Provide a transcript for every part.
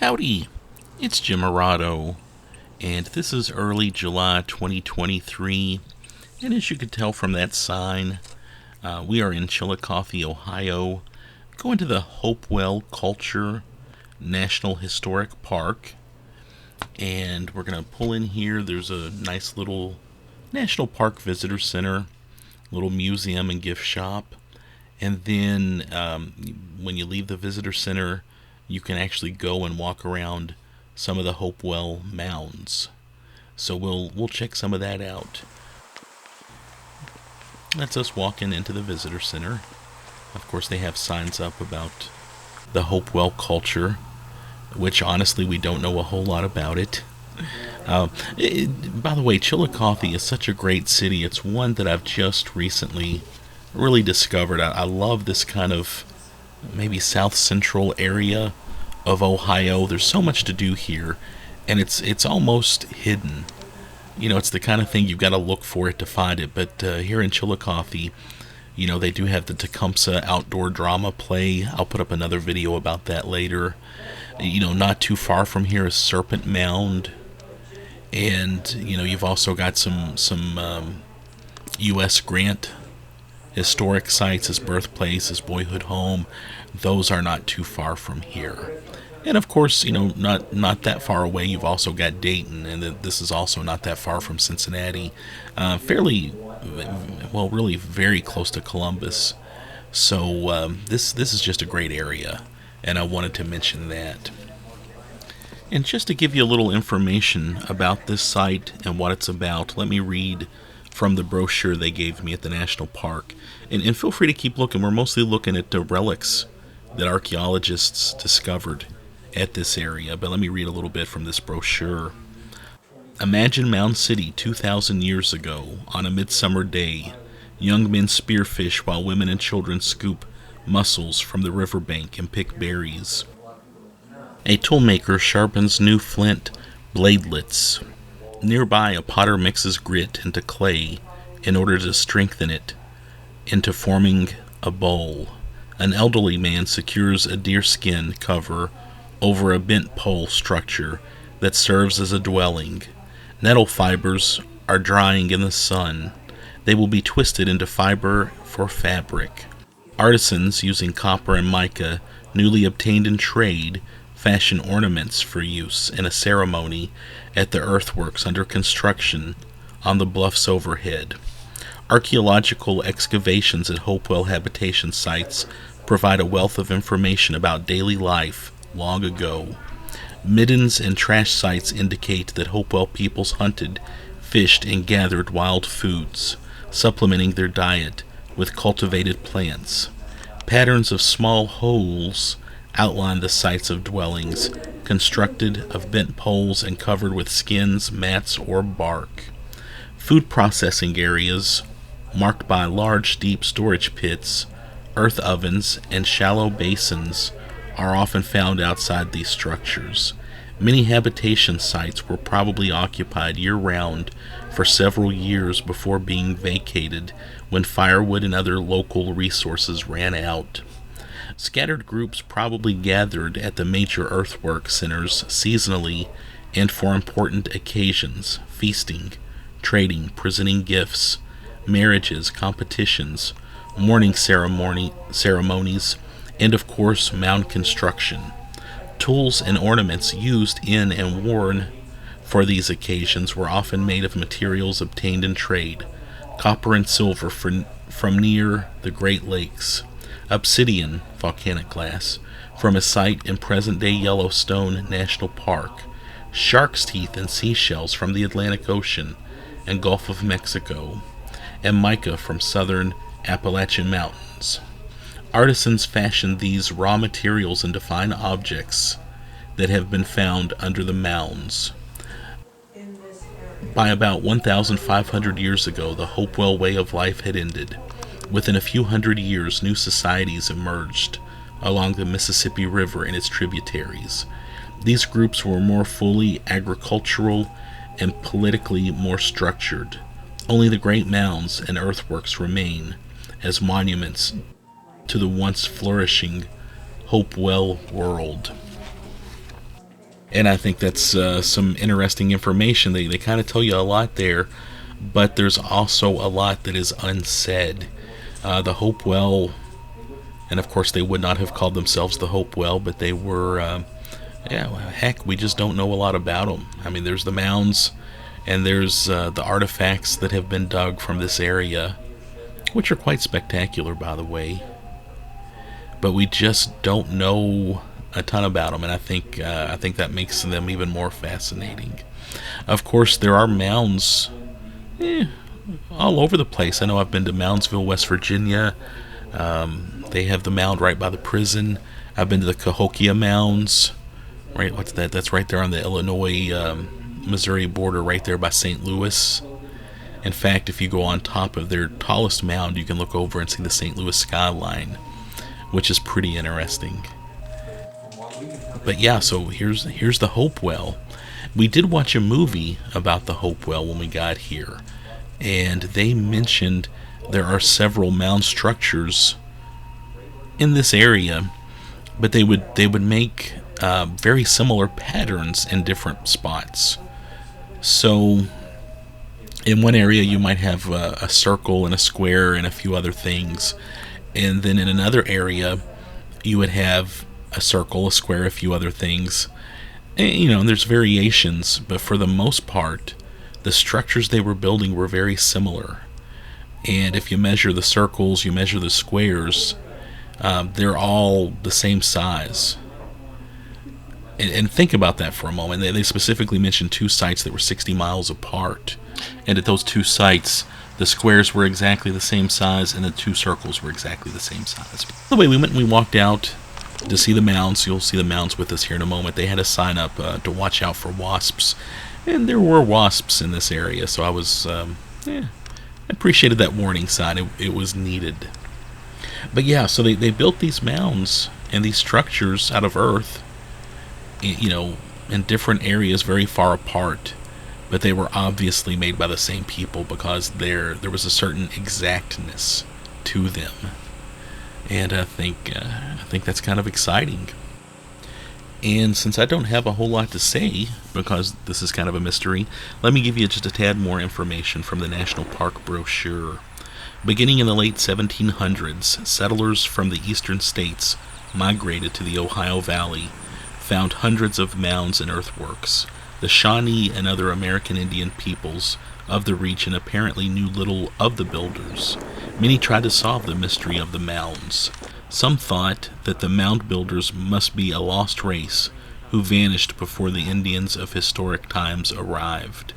Howdy, it's Jim Arado, and this is early July 2023. And as you can tell from that sign, we are in Chillicothe, Ohio, going to the Hopewell Culture National Historic Park. And we're going to pull in here. There's a nice little National Park Visitor Center, little museum and gift shop. And then when you leave the visitor center, you can actually go and walk around some of the Hopewell Mounds. So we'll check some of that out. That's us walking into the visitor center. Of course, they have signs up about the Hopewell culture, which honestly we don't know a whole lot about it. By the way, Chillicothe is such a great city. It's one that I've just recently really discovered. I love this kind of maybe south central area of Ohio. There's so much to do here, and it's almost hidden. You know, it's the kind of thing you've got to look for it to find it. But here in Chillicothe, you know, they do have the Tecumseh outdoor drama play. I'll put up another video about that later. You know, not too far from here is Serpent Mound, and you know, you've also got some U.S. Grant historic sites, his birthplace, his boyhood home. Those are not too far from here. And of course, you know, not that far away, you've also got Dayton, and this is also not that far from Cincinnati. Fairly, well, really very close to Columbus. So this is just a great area, and I wanted to mention that. And just to give you a little information about this site and what it's about, let me read from the brochure they gave me at the national park. And feel free to keep looking. We're mostly looking at the relics that archaeologists discovered at this area. But let me read a little bit from this brochure. Imagine Mound City 2,000 years ago. On a midsummer day, young men spearfish while women and children scoop mussels from the riverbank and pick berries. A toolmaker sharpens new flint bladelets. Nearby, a potter mixes grit into clay in order to strengthen it into forming a bowl. An elderly man secures a deerskin cover over a bent pole structure that serves as a dwelling. Nettle fibers are drying in the sun. They will be twisted into fiber for fabric. Artisans using copper and mica, newly obtained in trade, fashion ornaments for use in a ceremony at the earthworks under construction on the bluffs overhead. Archaeological excavations at Hopewell habitation sites provide a wealth of information about daily life long ago. Middens and trash sites indicate that Hopewell peoples hunted, fished, and gathered wild foods, supplementing their diet with cultivated plants. Patterns of small holes outline the sites of dwellings, constructed of bent poles and covered with skins, mats, or bark. Food processing areas, marked by large, deep storage pits, earth ovens, and shallow basins, are often found outside these structures. Many habitation sites were probably occupied year-round for several years before being vacated when firewood and other local resources ran out. Scattered groups probably gathered at the major earthwork centers seasonally and for important occasions, feasting, trading, presenting gifts, marriages, competitions, mourning ceremonies, and of course mound construction. Tools and ornaments used in and worn for these occasions were often made of materials obtained in trade, copper and silver from near the Great Lakes, obsidian, volcanic glass, from a site in present-day Yellowstone National Park, shark's teeth and seashells from the Atlantic Ocean and Gulf of Mexico, and mica from southern Appalachian Mountains. Artisans fashioned these raw materials into fine objects that have been found under the mounds. By about 1,500 years ago, the Hopewell way of life had ended. Within a few hundred years, new societies emerged along the Mississippi River and its tributaries. These groups were more fully agricultural and politically more structured. Only the great mounds and earthworks remain as monuments to the once flourishing Hopewell world. And I think that's some interesting information. They kind of tell you a lot there, but there's also a lot that is unsaid. The Hopewell, and of course they would not have called themselves the Hopewell, but they were, yeah, well, heck, we just don't know a lot about them. I mean, there's the mounds, and there's the artifacts that have been dug from this area, which are quite spectacular, by the way. But we just don't know a ton about them, and I think that makes them even more fascinating. Of course, there are mounds all over the place. I know I've been to Moundsville, West Virginia. They have the mound right by the prison. I've been to the Cahokia Mounds. Right, what's that? That's right there on the Illinois, Missouri border, right there by St. Louis. In fact, if you go on top of their tallest mound, you can look over and see the St. Louis skyline, which is pretty interesting. But yeah, so here's the Hopewell. We did watch a movie about the Hopewell when we got here, and they mentioned there are several mound structures in this area, but they would make very similar patterns in different spots. So in one area you might have a circle and a square and a few other things, and then in another area you would have a circle, a square, a few other things. And there's variations, but for the most part the structures they were building were very similar. And if you measure the circles, you measure the squares, they're all the same size. And think about that for a moment. They specifically mentioned two sites that were 60 miles apart. And at those two sites, the squares were exactly the same size, and the two circles were exactly the same size. By the way, we went and we walked out to see the mounds. You'll see the mounds with us here in a moment. They had a sign up to watch out for wasps. And there were wasps in this area, so I was, I appreciated that warning sign. It was needed. But yeah, so they built these mounds and these structures out of earth, in different areas very far apart, but they were obviously made by the same people because there was a certain exactness to them, and I think that's kind of exciting. And since I don't have a whole lot to say, because this is kind of a mystery, let me give you just a tad more information from the National Park brochure. Beginning in the late 1700s, settlers from the eastern states migrated to the Ohio Valley, found hundreds of mounds and earthworks. The Shawnee and other American Indian peoples of the region apparently knew little of the builders. Many tried to solve the mystery of the mounds. Some thought that the mound builders must be a lost race who vanished before the Indians of historic times arrived.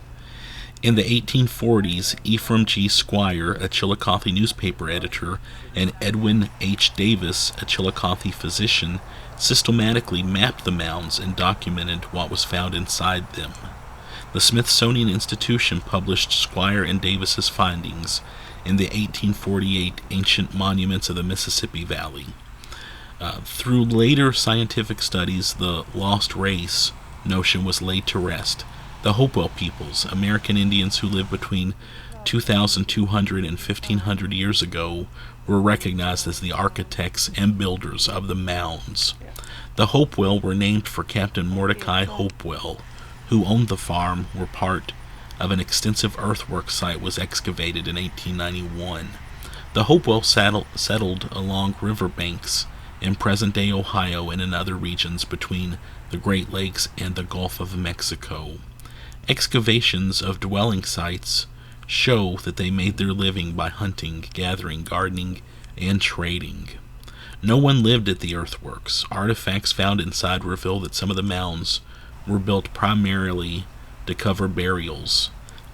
In the 1840s, Ephraim G. Squire, a Chillicothe newspaper editor, and Edwin H. Davis, a Chillicothe physician, systematically mapped the mounds and documented what was found inside them. The Smithsonian Institution published Squire and Davis's findings in the 1848 Ancient Monuments of the Mississippi Valley. Through later scientific studies, the lost race notion was laid to rest. The Hopewell peoples, American Indians who lived between 2,200 and 1,500 years ago, were recognized as the architects and builders of the mounds. The Hopewell were named for Captain Mordecai Hopewell, who owned the farm where part of an extensive earthwork site was excavated in 1891. The Hopewell settled along river banks in present-day Ohio and in other regions between the Great Lakes and the Gulf of Mexico. Excavations of dwelling sites show that they made their living by hunting, gathering, gardening, and trading. No one lived at the earthworks. Artifacts found inside reveal that some of the mounds were built primarily to cover burials.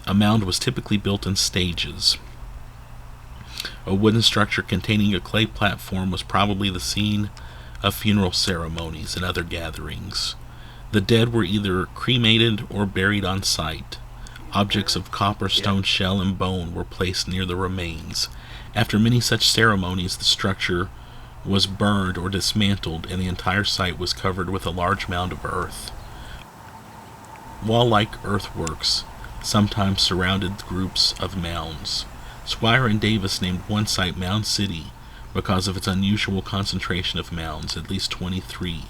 A mound was typically built in stages. A wooden structure containing a clay platform was probably the scene of funeral ceremonies and other gatherings. The dead were either cremated or buried on site. Objects of copper, stone, shell, and bone were placed near the remains. After many such ceremonies, the structure was burned or dismantled, and the entire site was covered with a large mound of earth. Wall-like earthworks sometimes surrounded groups of mounds. Squire and Davis named one site Mound City because of its unusual concentration of mounds, at least 23,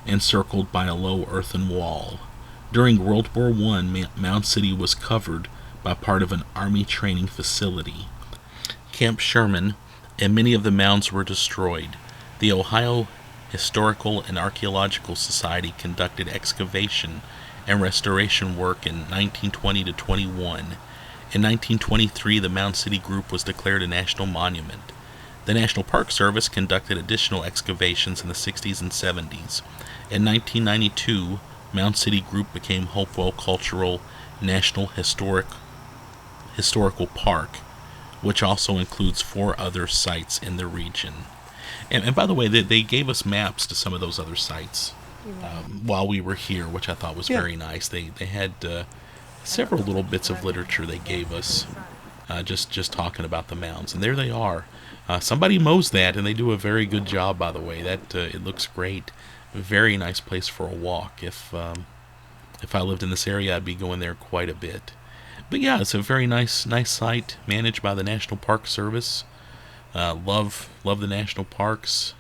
encircled by a low earthen wall. During World War I, Mound City was covered by part of an Army training facility. Camp Sherman and many of the mounds were destroyed. The Ohio Historical and Archaeological Society conducted excavation and restoration work in 1920 to 21. In 1923, the Mound City Group was declared a national monument. The National Park Service conducted additional excavations in the 60s and 70s. In 1992, Mound City Group became Hopewell Cultural National Historical Park, which also includes 4 other sites in the region. And by the way, they gave us maps to some of those other sites while we were here, which I thought was very nice. They had several little bits of literature they gave us, just talking about the mounds, and there they are. Somebody mows that, and they do a very good job. By the way, that it looks great. Very nice place for a walk. If I lived in this area, I'd be going there quite a bit. But yeah, it's a very nice site managed by the National Park Service. Love the national parks,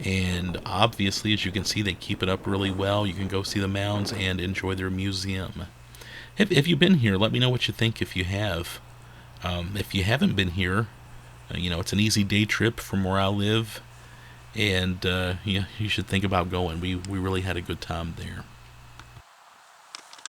and obviously, as you can see, they keep it up really well. You can go see the mounds and enjoy their museum. Have you been here? Let me know what you think if you have. If you haven't been here, it's an easy day trip from where I live, and you should think about going. We really had a good time there.